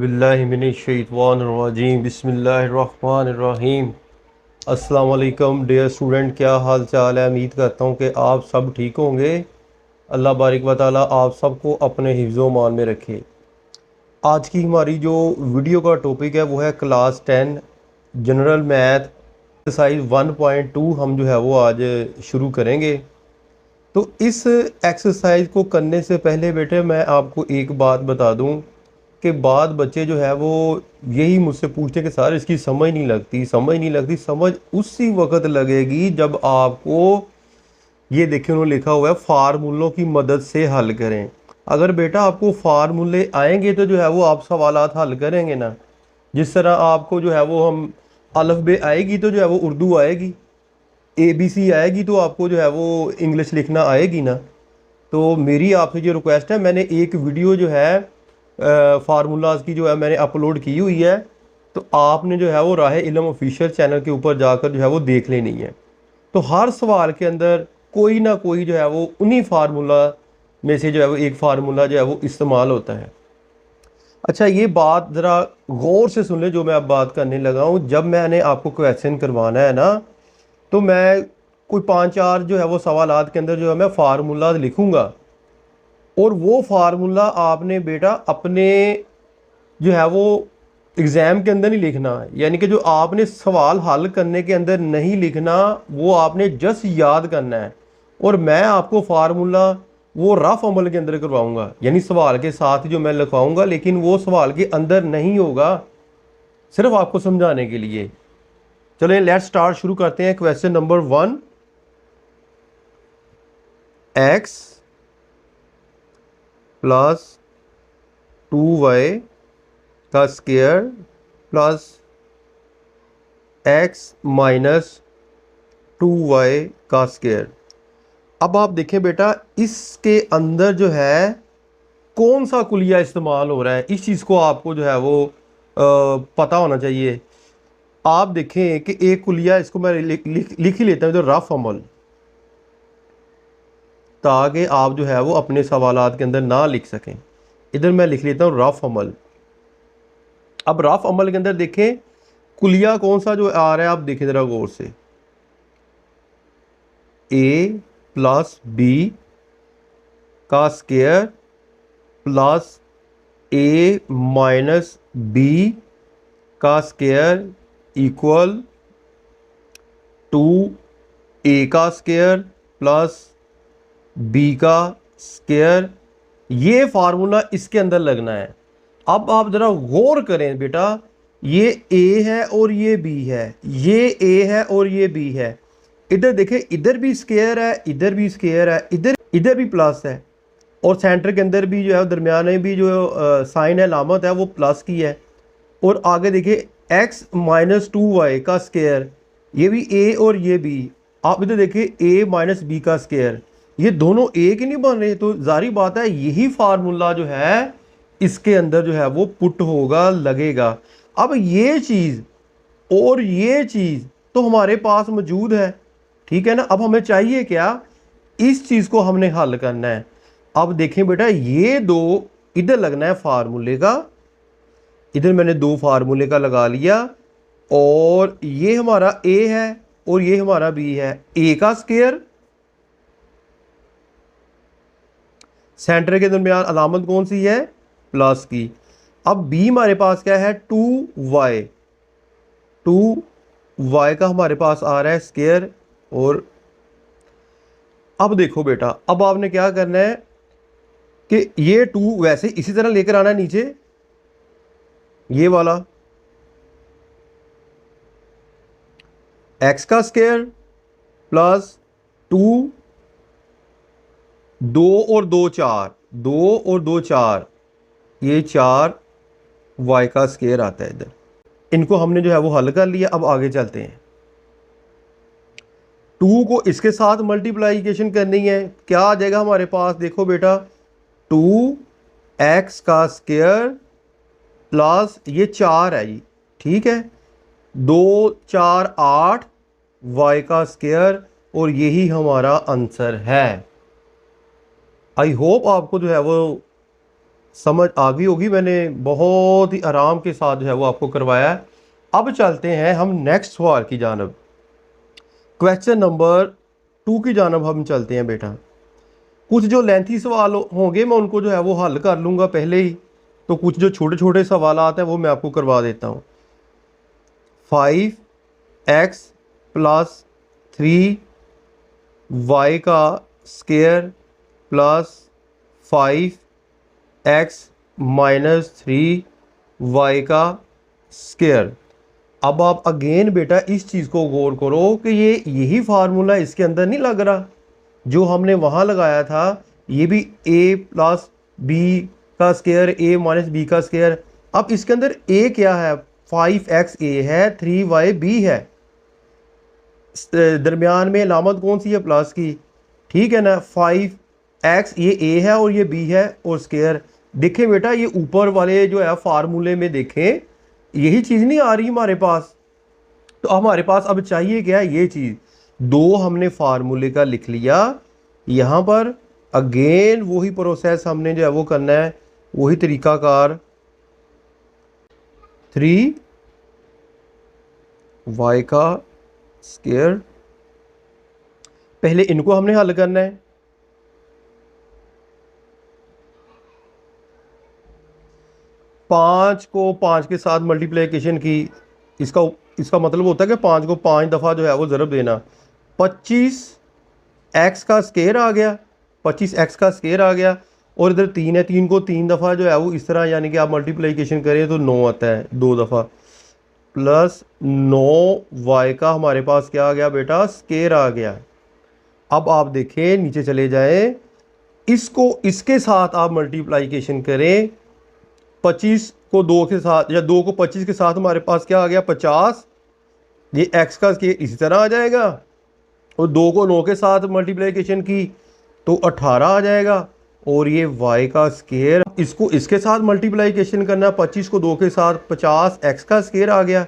बिस्मिल्लाहिमिनश्शैतानिर्रजीम बिस्मिल्लाहिर्रहमानिर्रहीम। अस्सलाम वालेकुम डियर स्टूडेंट, क्या हाल चाल है। उम्मीद करता हूँ कि आप सब ठीक होंगे। अल्लाह बारिक व ताला आप सबको अपने हिफ्ज़ो मान में रखे। आज की हमारी जो वीडियो का टॉपिक है वो है क्लास 10 जनरल मैथ एक्सरसाइज 1.2 हम जो है वो आज शुरू करेंगे। तो इस एक्सरसाइज को करने से पहले बेटे मैं आपको एक बात बता दूं कि बाद बच्चे जो है वो यही मुझसे पूछते हैं कि सर इसकी समझ उसी वक्त लगेगी जब आपको ये देखिए उन्होंने लिखा हुआ है फार्मूलों की मदद से हल करें। अगर बेटा आपको फार्मूले आएंगे तो जो है वो आप सवालात हल करेंगे ना। जिस तरह आपको जो है वो हम अलफ बे आएगी तो जो है वो उर्दू आएगी, ABC आएगी तो आपको जो है वो इंग्लिश लिखना आएगी ना। तो मेरी आपसे जो रिक्वेस्ट है, मैंने एक वीडियो जो है फार्मूलाज की जो है मैंने अपलोड की हुई है, तो आपने जो है वो राह इल्म ऑफिशियल चैनल के ऊपर जाकर जो है वो देख लेनी है। तो हर सवाल के अंदर कोई ना कोई जो है वो उन्हीं फार्मूला में से जो है वो एक फार्मूला जो है वो इस्तेमाल होता है। अच्छा, ये बात ज़रा गौर से सुन ले जो मैं अब बात करने लगा हूँ। जब मैंने आपको क्वेश्चन करवाना है ना, तो मैं कोई 5-4 जो है वो सवालात के अंदर जो है मैं फार्मूला लिखूंगा, और वो फार्मूला आपने बेटा अपने जो है वो एग्ज़ाम के अंदर नहीं लिखना है। यानी कि जो आपने सवाल हल करने के अंदर नहीं लिखना, वो आपने जस्ट याद करना है। और मैं आपको फार्मूला वो रफ अमल के अंदर करवाऊंगा, यानी सवाल के साथ जो मैं लिखवाऊंगा, लेकिन वो सवाल के अंदर नहीं होगा, सिर्फ आपको समझाने के लिए। चलो लेट्स स्टार्ट, शुरू करते हैं। Question number 1, x plus 2y का square plus x minus 2y का स्क्वायर। अब आप देखें बेटा, इसके अंदर जो है कौन सा कुलिया इस्तेमाल हो रहा है, इस चीज़ को आपको जो है वो पता होना चाहिए। आप देखें कि एक कुलिया, इसको मैं लिख ही लेता हूँ तो रफ अमल, ताकि आप जो है वो अपने सवालात के अंदर ना लिख सकें। इधर मैं लिख लेता हूँ रफ अमल। अब रफ अमल के अंदर देखें कुलिया कौन सा जो आ रहा है, आप देखें ज़रा गौर से। a प्लस b का square plus a minus b का स्क्वायर इक्वल 2a का स्क्वायर प्लस b का स्क्वायर। ये फार्मूला इसके अंदर लगना है। अब आप ज़रा गौर करें बेटा, ये a है और ये b है, ये a है और ये b है। इधर देखें, इधर भी स्क्वायर है, इधर भी स्क्वायर है, इधर भी प्लस है, और सेंटर के अंदर भी जो है दरमियान में भी जो साइन है, लामत है, वो प्लस की है। और आगे देखिए x माइनस 2y का स्क्वायर, ये भी a और ये b। आप इधर देखिए a माइनस b का स्क्वायर, ये दोनों एक ही नहीं बन रहे, तो जारी बात है यही फार्मूला जो है इसके अंदर जो है वो पुट होगा, लगेगा। अब ये चीज़ और ये चीज़ तो हमारे पास मौजूद है, ठीक है ना। अब हमें चाहिए क्या, इस चीज़ को हमने हल करना है। अब देखें बेटा, ये दो इधर लगना है फार्मूले का, इधर मैंने दो फार्मूले का लगा लिया, और ये हमारा a है और ये हमारा b है। a का स्क्वायर, सेंटर के दरमियान अलामत कौन सी है, प्लस की। अब b हमारे पास क्या है, 2y, 2y का हमारे पास आ रहा है स्क्वायर। और अब देखो बेटा, अब आपने क्या करना है कि ये 2 वैसे इसी तरह लेकर आना है नीचे, ये वाला x का स्क्वायर प्लस 2, 2 और 2 4, 2 और 2 4, ये 4 y का स्क्वायर आता है इधर। इनको हमने जो है वो हल कर लिया। अब आगे चलते हैं, 2 को इसके साथ मल्टीप्लाइकेशन करनी है, क्या आ जाएगा हमारे पास, देखो बेटा 2x का स्क्वायर प्लस ये 4 है जी, ठीक है, 2 4 8 y का स्क्वायर, और यही हमारा आंसर है। आई होप आपको जो है वो समझ आ गई होगी, मैंने बहुत ही आराम के साथ जो है वो आपको करवाया है। अब चलते हैं हम नेक्स्ट सवाल की जानब, क्वेश्चन नंबर 2 की जानब हम चलते हैं बेटा। कुछ जो लेंथी सवाल होंगे मैं उनको जो है वो हल कर लूँगा पहले ही, तो कुछ जो छोटे छोटे सवाल आते हैं वो मैं आपको करवा देता हूँ। 5x प्लस 3y का square plus 5x minus 3y का स्केयर। अब आप अगेन बेटा इस चीज़ को गौर करो कि ये यही फार्मूला इसके अंदर नहीं लग रहा जो हमने वहाँ लगाया था। ये भी a प्लस बी का स्केयर, a माइनस बी का स्केयर। अब इसके अंदर a क्या है, 5x a है, 3y b है, दरमियान में अलामत कौन सी है, प्लस की, ठीक है ना। 5x ये a है और ये b है और स्केयर। देखें बेटा ये ऊपर वाले जो है फार्मूले में देखें यही चीज़ नहीं आ रही हमारे पास, तो हमारे पास अब चाहिए क्या है, ये चीज़। दो हमने फार्मूले का लिख लिया, यहाँ पर अगेन वही प्रोसेस हमने जो है वो करना है, वही तरीकाकार। 3y का स्केयर, पहले इनको हमने हल करना है। पाँच को 5 के साथ मल्टीप्लिकेशन की, इसका मतलब होता है कि 5 को 5 दफ़ा जो है वो ज़रब देना। 25x का स्केयर आ गया, 25x का स्केयर आ गया, और इधर 3 है, 3 को 3 दफ़ा जो है वो इस तरह, यानी कि आप मल्टीप्लिकेशन करें तो 9 आता है 2 दफ़ा, प्लस 9y का हमारे पास क्या आ गया बेटा, स्केयर आ गया। अब आप देखें नीचे चले जाएं, इसको इसके साथ आप मल्टीप्लिकेशन करें, 25 को 2 के साथ या 2 को 25 के साथ हमारे पास क्या आ गया, 50। ये x का स्केयर इसी तरह आ जाएगा, और 2 को 9 के साथ मल्टीप्लिकेशन की तो 18 आ जाएगा। और ये y का स्केयर, इसको इसके साथ मल्टीप्लिकेशन करना, 25 को 2 के साथ 50 x का स्केयर आ गया,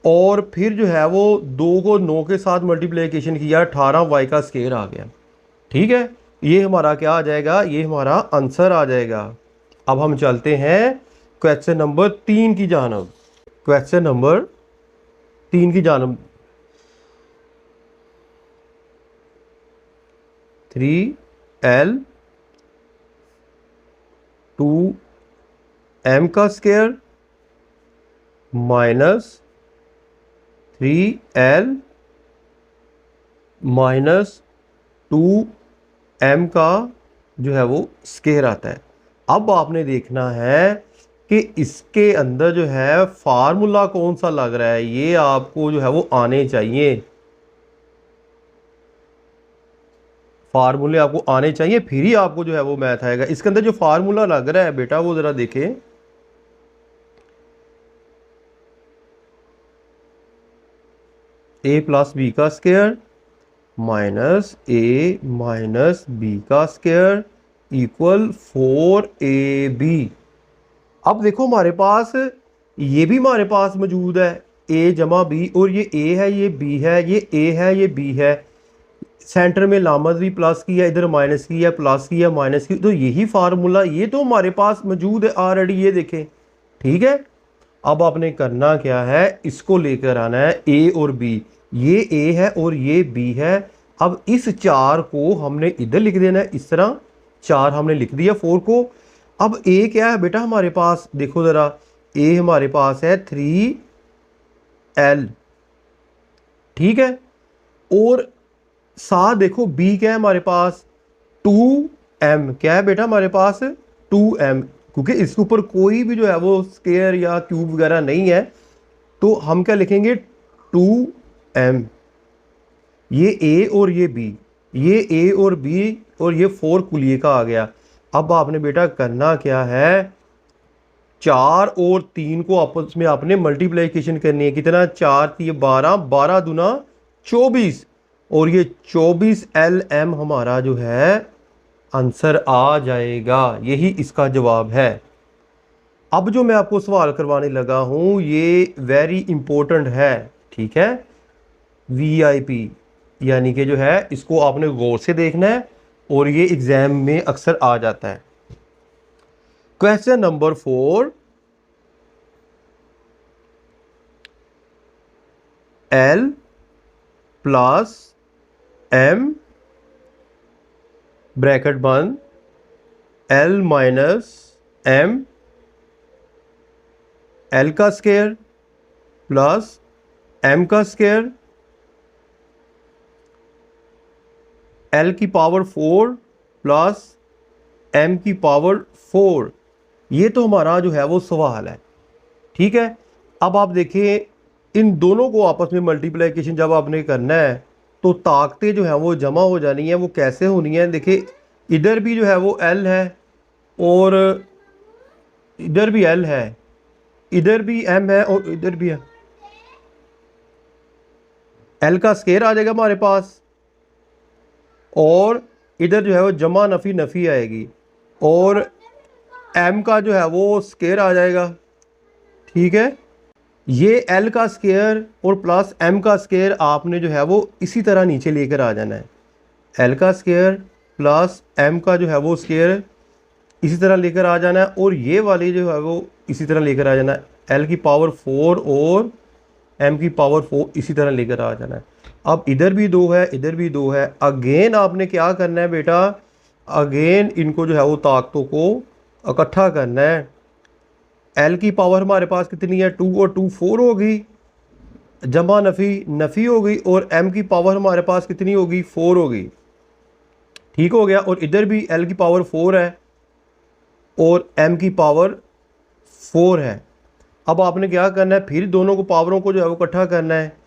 और फिर जो है वो 2 को 9 के साथ मल्टीप्लिकेशन किया, 18 y का स्केयर आ गया। ठीक है, ये हमारा क्या आ जाएगा, ये हमारा आंसर आ जाएगा। अब हम चलते हैं क्वेश्चन नंबर 3 की जानब, क्वेश्चन नंबर 3 की जानब। 3l 2m का square minus 3l minus 2m का जो है वो स्केयर आता है। अब आपने देखना है कि इसके अंदर जो है फार्मूला कौन सा लग रहा है, ये आपको जो है वो आने चाहिए, फार्मूले आपको आने चाहिए, फिर ही आपको जो है वो मैथ आएगा। इसके अंदर जो फार्मूला लग रहा है बेटा वो ज़रा देखें, a प्लस बी का square minus a minus B का स्केयर इक्वल 4ab। अब देखो हमारे पास ये भी हमारे पास मौजूद है, a जमा b, और ये a है, ये b है, ये a है, ये b है, सेंटर में लामत भी प्लस की है, इधर माइनस की है, प्लस की है, माइनस की, तो यही फार्मूला ये तो हमारे पास मौजूद है ऑलरेडी, ये देखें। ठीक है, अब आपने करना क्या है, इसको लेकर आना है a और b, ये a है और ये b है। अब इस 4 को हमने इधर लिख देना है, इस तरह 4 हमने लिख दिया 4 को। अब a क्या है बेटा हमारे पास, देखो ज़रा, a हमारे पास है 3l, ठीक है, और साथ देखो b क्या है हमारे पास, 2m, क्या है बेटा हमारे पास 2m, क्योंकि इसके ऊपर कोई भी जो है वो स्केयर या क्यूब वगैरह नहीं है, तो हम क्या लिखेंगे 2m। ये a और ये b, ये a और b और ये 4 कुलिए का आ गया। अब आपने बेटा करना क्या है, 4 और 3 को आपस में आपने मल्टीप्लिकेशन करनी है, कितना, 4 3 12, 12 दूना 24, और ये 24lm हमारा जो है आंसर आ जाएगा, यही इसका जवाब है। अब जो मैं आपको सवाल करवाने लगा हूँ ये वेरी इंपॉर्टेंट है, ठीक है, VIP, यानी कि जो है इसको आपने गौर से देखना है, और ये एग्जाम में अक्सर आ जाता है। Question number 4, L plus M bracket बंद L माइनस M, L का स्क्वायर प्लस M का स्क्वायर, L की पावर 4 प्लस M की पावर 4। ये तो हमारा जो है वो सवाल है। ठीक है, अब आप देखिए इन दोनों को आपस में मल्टीप्लिकेशन जब आपने करना है तो ताकतें जो है वो जमा हो जानी है। वो कैसे होनी है, देखिए इधर भी जो है वो L है और इधर भी L है, इधर भी M है और इधर भी है। L का स्क्वायर आ जाएगा हमारे पास और इधर जो है वो जमा नफ़ी नफ़ी आएगी और M का जो है वो स्क्वायर आ जाएगा। ठीक है, ये L का स्क्वायर और प्लस M का स्क्वायर आपने जो है वो इसी तरह नीचे लेकर आ जाना है। L का स्क्वायर प्लस M का जो है वो स्क्वायर इसी तरह लेकर आ जाना है और ये वाली जो है वो इसी तरह लेकर आ जाना है। L की पावर 4 और M की पावर 4 इसी तरह लेकर आ जाना है। अब इधर भी 2 है, इधर भी 2 है। अगेन आपने क्या करना है बेटा, अगेन इनको जो है वो ताकतों को इकट्ठा करना है। L की पावर हमारे पास कितनी है, 2 और 2 4 होगी, जमा नफ़ी नफ़ी होगी और M की पावर हमारे पास कितनी होगी, 4 होगी। ठीक हो गया, और इधर भी L की पावर 4 है और M की पावर 4 है। अब आपने क्या करना है, फिर दोनों को पावरों को जो है वो इकट्ठा करना है।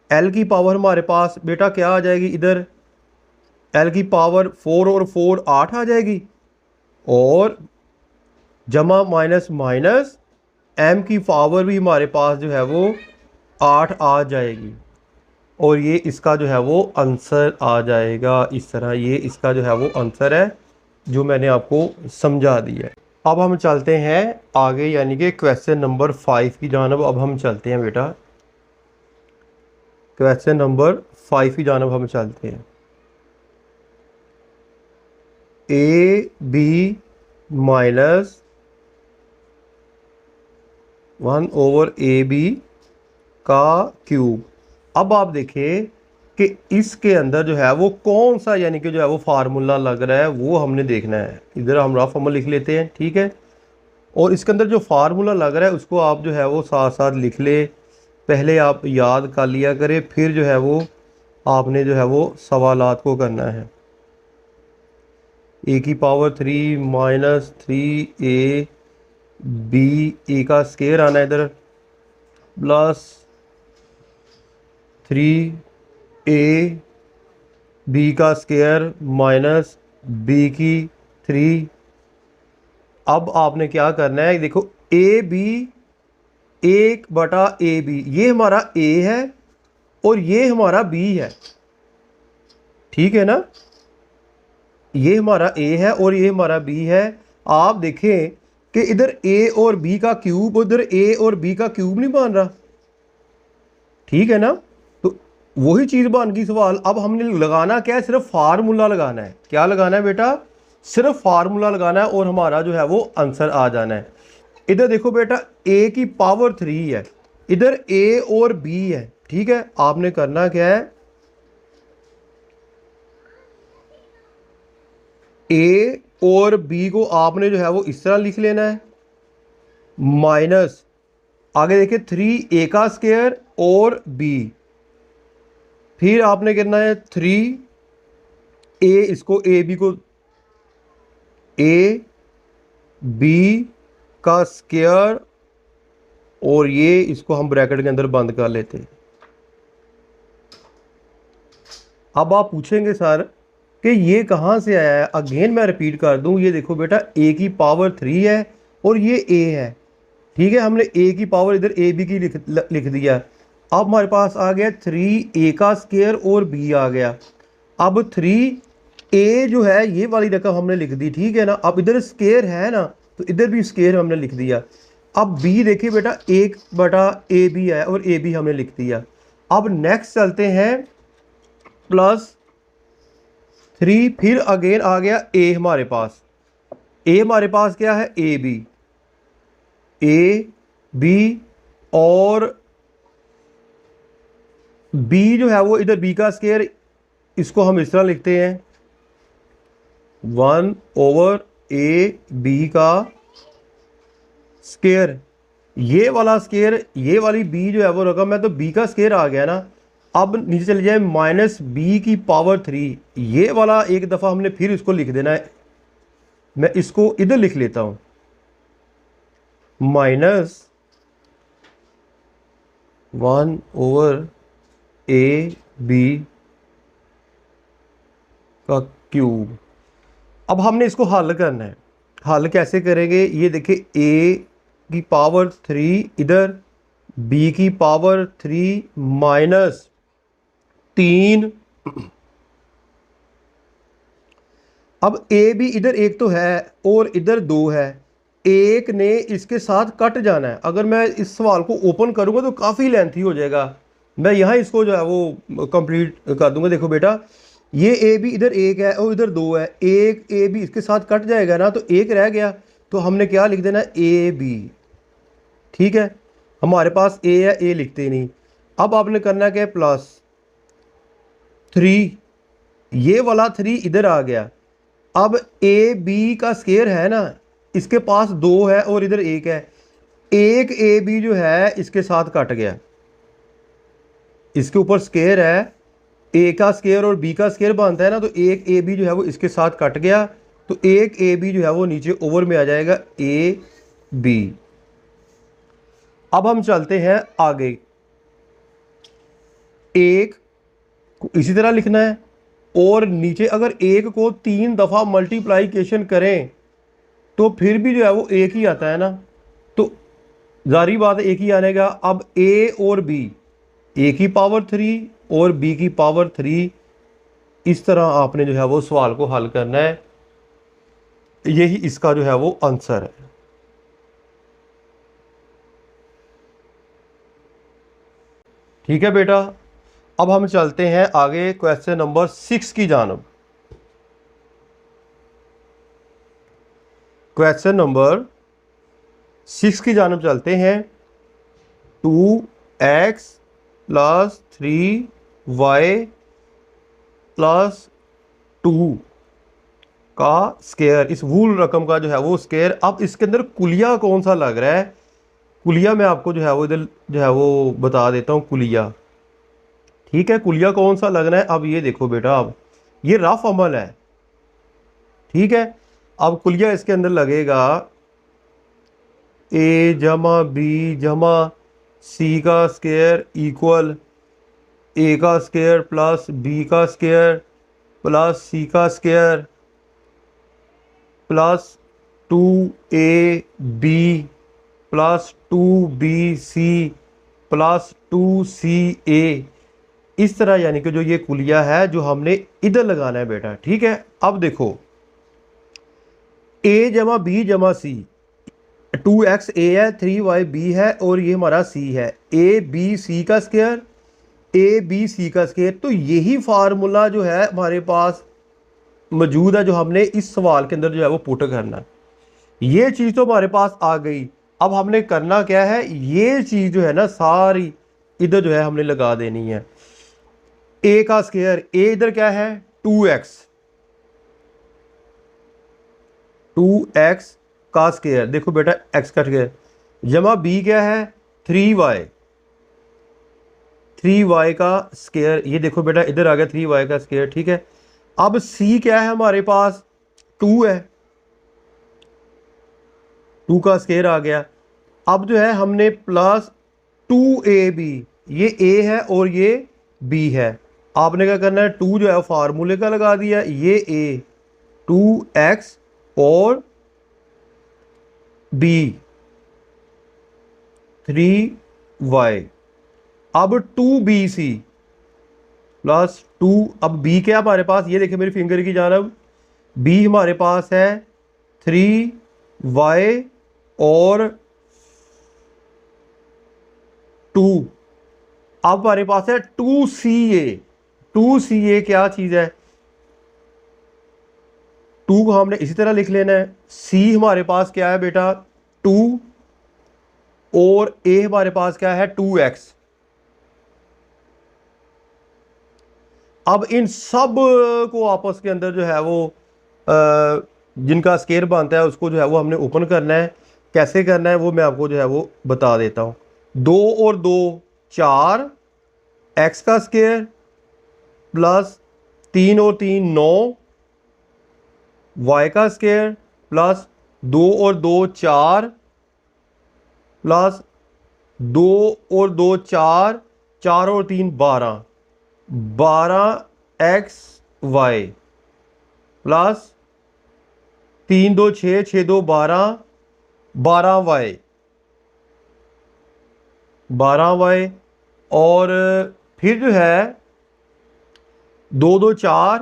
L की पावर हमारे पास बेटा क्या आ जाएगी, इधर L की पावर 4 और 4 8 आ जाएगी और जमा माइनस माइनस M की पावर भी हमारे पास जो है वो 8 आ जाएगी और ये इसका जो है वो आंसर आ जाएगा। इस तरह ये इसका जो है वो आंसर है जो मैंने आपको समझा दिया है। अब हम चलते हैं आगे, यानी कि क्वेश्चन नंबर 5 की जानब अब हम चलते हैं बेटा। क्वेश्चन नंबर 5 की जानब हम चलते हैं। A B minus 1 over A B का क्यूब। अब आप देखिए कि इसके अंदर जो है वो कौन सा यानी कि जो है वो फार्मूला लग रहा है वो हमने देखना है। इधर हम रफ अमल लिख लेते हैं, ठीक है, और इसके अंदर जो फार्मूला लग रहा है उसको आप जो है वो साथ साथ लिख ले। पहले आप याद कर लिया करें, फिर जो है वो आपने जो है वो सवालात को करना है। ए की पावर 3 माइनस 3 ए बी, ए का स्क्वायर आना है इधर, प्लस 3 ए बी का स्क्वायर माइनस बी की 3। अब आपने क्या करना है, देखो ए बी 1/AB, ये हमारा ए है और ये हमारा बी है। ठीक है ना, ये हमारा ए है और ये हमारा बी है। आप देखें कि इधर ए और बी का क्यूब, उधर ए और बी का क्यूब नहीं बन रहा। ठीक है ना, तो वही चीज़ बन गई सवाल। अब हमने लगाना क्या है, सिर्फ फार्मूला लगाना है। क्या लगाना है बेटा, सिर्फ फार्मूला लगाना है और हमारा जो है वो आंसर आ जाना है। इधर देखो बेटा a की पावर 3 है, इधर a और b है। ठीक है, आपने करना क्या है, a और b को आपने जो है वो इस तरह लिख लेना है, माइनस आगे देखिए 3a का स्क्वायर और b, फिर आपने करना है 3a, इसको ab को a b का स्क्वायर और ये इसको हम ब्रैकेट के अंदर बंद कर लेते हैं। अब आप पूछेंगे सर कि ये कहाँ से आया है। अगेन मैं रिपीट कर दूं, ये देखो बेटा a की पावर 3 है और ये a है। ठीक है, हमने a की पावर इधर a b की लिख दिया। अब हमारे पास आ गया 3a का स्क्वायर और b आ गया। अब 3a जो है ये वाली रकम हमने लिख दी। ठीक है ना, अब इधर स्क्वायर है ना तो इधर भी स्क्वायर हमने लिख दिया। अब b देखिए बेटा 1/AB है और AB हमने लिख दिया। अब नेक्स्ट चलते हैं +3, फिर अगेन आ गया a हमारे पास, ए हमारे पास क्या है, ए बी और बी जो है वो इधर बी का स्केयर, इसको हम इस तरह लिखते हैं 1/a बी का स्केयर। ये वाला स्केयर, ये वाली बी जो है वो रकम है, तो बी का स्केयर आ गया ना। अब नीचे चले जाए -b⁻³ ये वाला एक दफ़ा हमने फिर इसको लिख देना है। मैं इसको इधर लिख लेता हूँ, -1/a b का क्यूब। अब हमने इसको हल करना है। हल कैसे करेंगे, ये देखिए a⁻³ इधर, b⁻³ -3। अब ए भी इधर एक तो है और इधर 2 है, एक ने इसके साथ कट जाना है। अगर मैं इस सवाल को ओपन करूंगा तो काफ़ी लेंथी हो जाएगा, मैं यहाँ इसको जो है वो कंप्लीट कर दूंगा। देखो बेटा, ये ए भी इधर एक है और इधर 2 है, एक ए भी इसके साथ कट जाएगा ना, तो एक रह गया, तो हमने क्या लिख देना, ए बी। ठीक है, हमारे पास ए है, ए लिखते ही नहीं। अब आपने करना क्या, +3, ये वाला 3 इधर आ गया। अब ए बी का स्केयर है ना, इसके पास 2 है और इधर 1 है, एक ए बी जो है इसके साथ कट गया, इसके ऊपर स्केयर है, ए का स्केयर और बी का स्केयर बनता है ना, तो एक ए बी जो है वो इसके साथ कट गया, तो एक ए बी जो है वो नीचे ओवर में आ जाएगा, ए बी। अब हम चलते हैं आगे, एक को इसी तरह लिखना है, और नीचे अगर एक को 3 दफ़ा मल्टीप्लाइकेशन करें तो फिर भी जो है वो एक ही आता है ना, तो जारी बात है एक ही आने का। अब ए और बी, a⁻³ और b⁻3, इस तरह आपने जो है वो सवाल को हल करना है। यही इसका जो है वो आंसर है। ठीक है बेटा, अब हम चलते हैं आगे क्वेश्चन नंबर 6 की जानब। क्वेश्चन नंबर 6 की जानब चलते हैं। 2x + 3y + 2 का स्केयर, इस वूल रकम का जो है वो स्केयर। अब इसके अंदर कुलिया कौन सा लग रहा है, कुलिया मैं आपको जो है वो इधर जो है वो बता देता हूँ, कुलिया। ठीक है, कुलिया कौन सा लगना है। अब ये देखो बेटा, अब ये रफ अमल है, ठीक है। अब कुलिया इसके अंदर लगेगा a+b+c का स्केयर इक्वल ए का स्केयर प्लस बी का स्केयर प्लस सी का square plus 2ab plus 2bc plus 2ca। इस तरह यानी कि जो ये कुलिया है जो हमने इधर लगाना है बेटा। ठीक है, अब देखो a+b+c, 2x a है, 3y b है और ये हमारा c है, a b c का स्केयर, ए बी सी का स्केयर। तो यही फार्मूला जो है हमारे पास मौजूद है, जो हमने इस सवाल के अंदर जो है वो पुट करना है। ये चीज़ तो हमारे पास आ गई। अब हमने करना क्या है, ये चीज़ जो है ना सारी इधर जो है हमने लगा देनी है। ए का स्केयर, ए इधर क्या है 2x, 2x का स्केयर, देखो बेटा x कट गया, जमा बी क्या है 3y, 3y का स्केयर, ये देखो बेटा इधर आ गया 3y का स्केयर। ठीक है, अब c क्या है हमारे पास 2 है, 2 का स्केयर आ गया। अब जो है हमने प्लस 2ab, ये a है और ये b है। आपने क्या करना है, 2 जो है फार्मूले का लगा दिया, ये a 2x और b 3y। अब 2bc प्लस 2, अब b क्या हमारे पास, ये देखिए मेरी फिंगर की जानब, b हमारे पास है 3y और 2। अब हमारे पास है 2ca, 2ca क्या चीज़ है, 2 को हमने इसी तरह लिख लेना है। सी हमारे पास क्या है बेटा 2 और ए हमारे पास क्या है 2x। अब इन सब को आपस के अंदर जो है वो जिनका स्केयर बनता है उसको जो है वो हमने ओपन करना है। कैसे करना है वो मैं आपको जो है वो बता देता हूँ। 2 और 2 4 x का स्केयर प्लस 3 और 3 9 y का स्केयर प्लस 2 और 2 4 प्लस 2 और 2 4 4 और 3 12 12x y plus 3 2 6 6 2 12 12y 12y और फिर जो है 2 2 4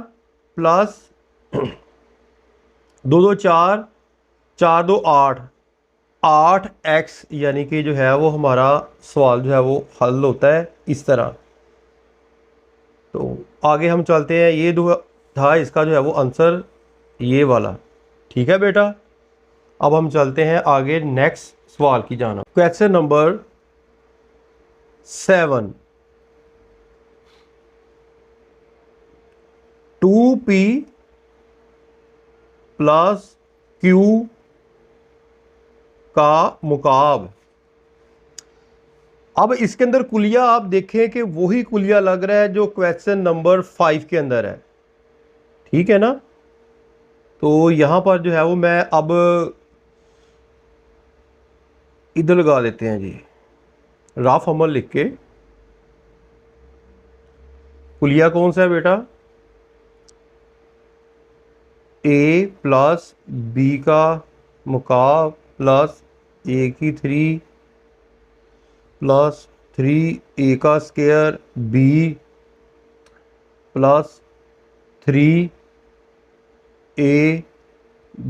प्लस 2 2 4 4 2 8 8x यानी कि जो है वो हमारा सवाल जो है वो हल होता है इस तरह। तो आगे हम चलते हैं। ये जो था इसका जो है वो आंसर ये वाला। ठीक है बेटा, अब हम चलते हैं आगे नेक्स्ट सवाल की जाना। Question number 7 2p plus q का मुकाब। अब इसके अंदर कुलिया आप देखें कि वही कुलिया लग रहा है जो क्वेश्चन नंबर 5 के अंदर है। ठीक है ना। तो यहां पर जो है वो मैं अब इधर लगा देते हैं जी, राफ अमल लिख के। कुलिया कौन सा है बेटा a प्लस बी का मुकाब प्लस a की 3 प्लस 3a का square b plus 3a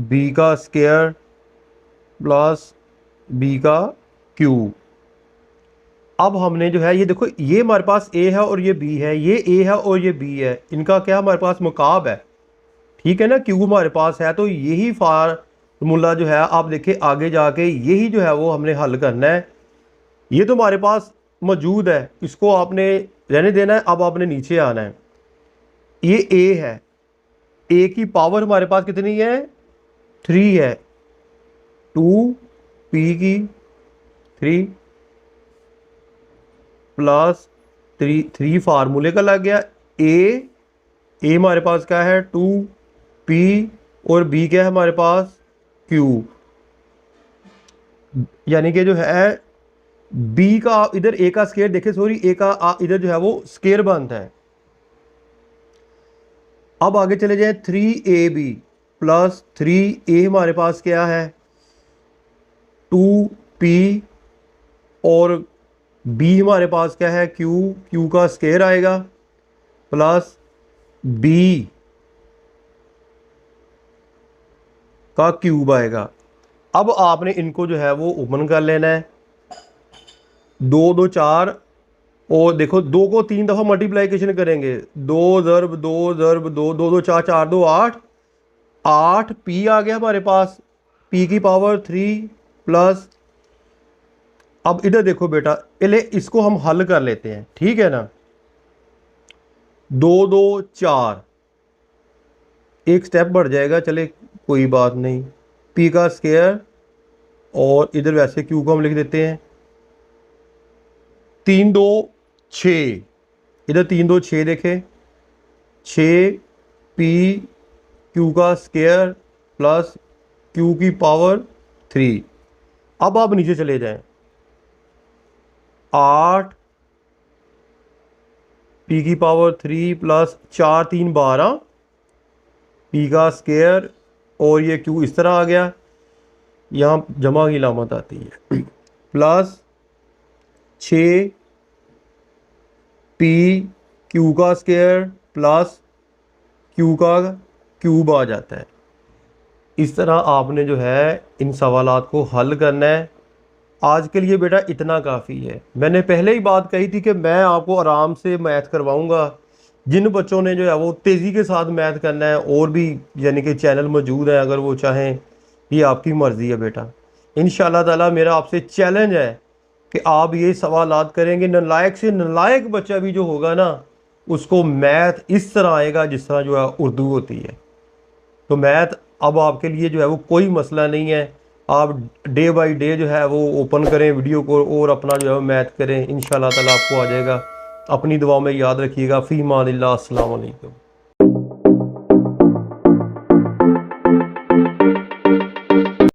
b का स्केयर प्लस b का क्यूब। अब हमने जो है ये देखो, ये हमारे पास a है और ये b है, ये a है और ये b है, इनका क्या हमारे पास मुकाब है। ठीक है ना, क्यूब हमारे पास है। तो यही फार्मूला जो है आप देखिए आगे जाके यही जो है वो हमने हल करना है। ये तो हमारे पास मौजूद है, इसको आपने रहने देना है। अब आपने नीचे आना है। ये a है, a की पावर हमारे पास कितनी है 3 है, 2p की 3 प्लस 3 फार्मूले का लग गया। a हमारे पास क्या है 2p और b क्या है हमारे पास q। यानी कि जो है b का इधर a का स्केयर देखे, सॉरी a का इधर जो है वो स्केयर बनता है। अब आगे चले जाए 3ab प्लस 3a हमारे पास क्या है 2p और b हमारे पास क्या है q का स्केयर आएगा प्लस b का क्यूब आएगा। अब आपने इनको जो है वो ओपन कर लेना है। 2 2 4 और देखो 2 को 3 दफ़ा मल्टीप्लाइकेशन करेंगे, 2 ज़रब 2 ज़रब 2 2 2 4 4 2 8 8 p आ गया हमारे पास, p की पावर 3 प्लस। अब इधर देखो बेटा, पहले इसको हम हल कर लेते हैं। ठीक है ना, 2 2 4 एक स्टेप बढ़ जाएगा, चले कोई बात नहीं। p का स्केयर और इधर वैसे q को हम लिख देते हैं 3 2 6, इधर 3 2 6 देखें 6p q का स्केयर प्लस q की पावर 3। अब आप नीचे चले जाएं, 8 p की पावर 3 प्लस 4 3 12 p का स्केयर और ये q इस तरह आ गया, यहाँ जमा की लामत आती है प्लस 6 p q का स्केयर प्लस q का क्यूब आ जाता है। इस तरह आपने जो है इन सवालात को हल करना है। आज के लिए बेटा इतना काफ़ी है। मैंने पहले ही बात कही थी कि मैं आपको आराम से मैथ करवाऊंगा, जिन बच्चों ने जो है वो तेज़ी के साथ मैथ करना है, और भी यानी कि चैनल मौजूद हैं, अगर वो चाहें, ये आपकी मर्ज़ी है बेटा। इंशाल्लाह ताला मेरा आपसे चैलेंज है कि आप ये सवालात करेंगे, नालायक से नालायक बच्चा भी जो होगा ना, उसको मैथ इस तरह आएगा जिस तरह जो है उर्दू होती है। तो मैथ अब आपके लिए जो है वो कोई मसला नहीं है। आप डे बाय डे जो है वो ओपन करें वीडियो को और अपना जो है वो मैथ करें, इंशाल्लाह ताला आपको आ जाएगा। अपनी दुआओं में याद रखिएगा। फ़ी मानिल्लाह, अस्सलाम वालेकुम।